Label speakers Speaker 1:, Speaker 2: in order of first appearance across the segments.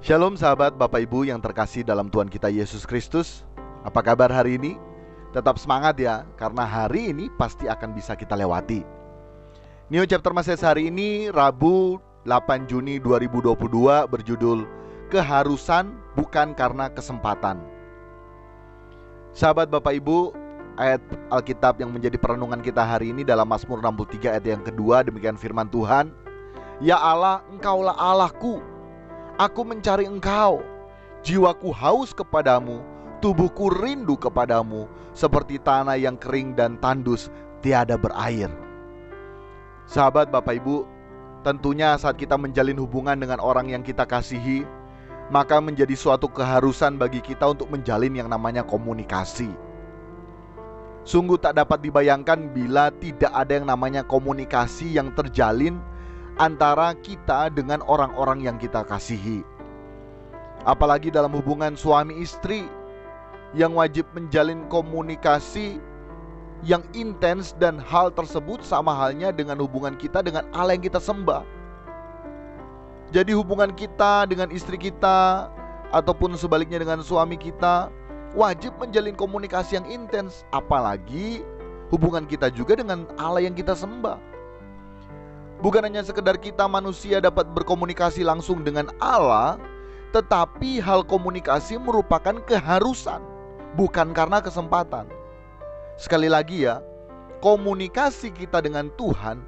Speaker 1: Shalom sahabat Bapak Ibu yang terkasih dalam Tuhan kita Yesus Kristus. Apa kabar hari ini? Tetap semangat ya, karena hari ini pasti akan bisa kita lewati. New Chapter Message hari ini Rabu 8 Juni 2022 berjudul Keharusan Bukan Karena Kesempatan. Sahabat Bapak Ibu, ayat Alkitab yang menjadi perenungan kita hari ini dalam Mazmur 63 ayat yang kedua, demikian firman Tuhan. Ya Allah, Engkaulah Allahku, aku mencari Engkau. Jiwaku haus kepadamu, tubuhku rindu kepadamu, seperti tanah yang kering dan tandus tiada berair. Sahabat Bapak Ibu, tentunya saat kita menjalin hubungan dengan orang yang kita kasihi, maka menjadi suatu keharusan bagi kita untuk menjalin yang namanya komunikasi. Sungguh tak dapat dibayangkan bila tidak ada yang namanya komunikasi yang terjalin antara kita dengan orang-orang yang kita kasihi. Apalagi dalam hubungan suami istri yang wajib menjalin komunikasi yang intens, dan hal tersebut sama halnya dengan hubungan kita dengan Allah yang kita sembah. Jadi hubungan kita dengan istri kita ataupun sebaliknya dengan suami kita wajib menjalin komunikasi yang intens, apalagi hubungan kita juga dengan Allah yang kita sembah. Bukan hanya sekedar kita manusia dapat berkomunikasi langsung dengan Allah, tetapi hal komunikasi merupakan keharusan, bukan karena kesempatan. Sekali lagi ya, komunikasi kita dengan Tuhan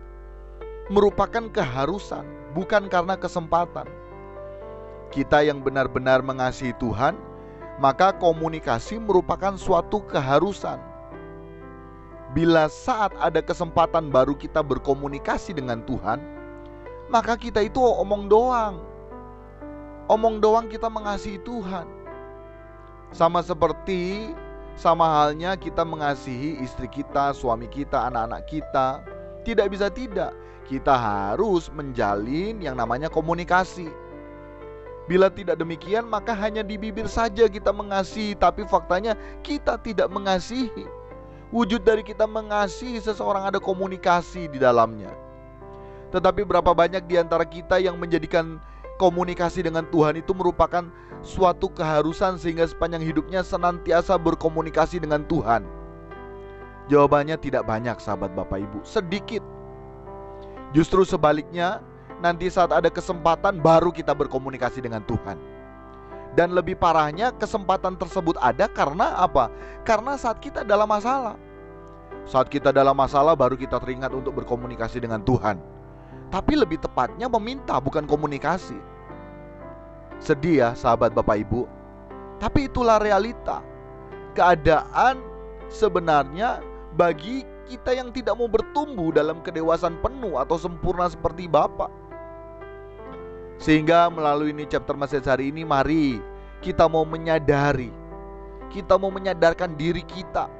Speaker 1: merupakan keharusan, bukan karena kesempatan. Kita yang benar-benar mengasihi Tuhan, maka komunikasi merupakan suatu keharusan. Bila saat ada kesempatan baru kita berkomunikasi dengan Tuhan, maka kita itu omong doang. Omong doang kita mengasihi Tuhan. Sama halnya kita mengasihi istri kita, suami kita, anak-anak kita. Tidak bisa tidak, kita harus menjalin yang namanya komunikasi. Bila tidak demikian, maka hanya di bibir saja kita mengasihi, tapi faktanya kita tidak mengasihi. Wujud dari kita mengasihi seseorang ada komunikasi di dalamnya. Tetapi berapa banyak di antara kita yang menjadikan komunikasi dengan Tuhan itu merupakan suatu keharusan, sehingga sepanjang hidupnya senantiasa berkomunikasi dengan Tuhan? Jawabannya tidak banyak sahabat Bapak Ibu, sedikit. Justru sebaliknya, nanti saat ada kesempatan baru kita berkomunikasi dengan Tuhan. Dan lebih parahnya, kesempatan tersebut ada karena apa? Karena saat kita dalam masalah. Saat kita dalam masalah baru kita teringat untuk berkomunikasi dengan Tuhan. Tapi lebih tepatnya meminta, bukan komunikasi. Sedih ya sahabat Bapak Ibu, tapi itulah realita. Keadaan sebenarnya bagi kita yang tidak mau bertumbuh dalam kedewasaan penuh atau sempurna seperti Bapa. Sehingga melalui ini chapter message hari ini, mari kita mau menyadari, kita mau menyadarkan diri kita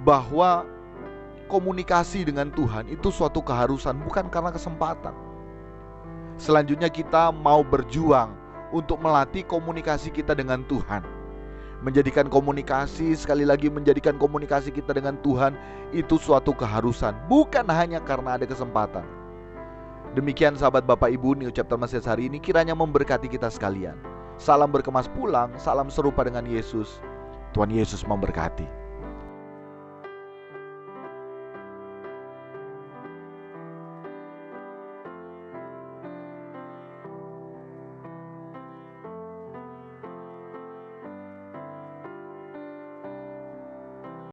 Speaker 1: bahwa komunikasi dengan Tuhan itu suatu keharusan, bukan karena kesempatan. Selanjutnya kita mau berjuang untuk melatih komunikasi kita dengan Tuhan. Menjadikan komunikasi, sekali lagi menjadikan komunikasi kita dengan Tuhan itu suatu keharusan, bukan hanya karena ada kesempatan. Demikian sahabat Bapak Ibu, New Chapter Message hari ini kiranya memberkati kita sekalian. Salam berkemas pulang, salam serupa dengan Yesus. Tuhan Yesus memberkati.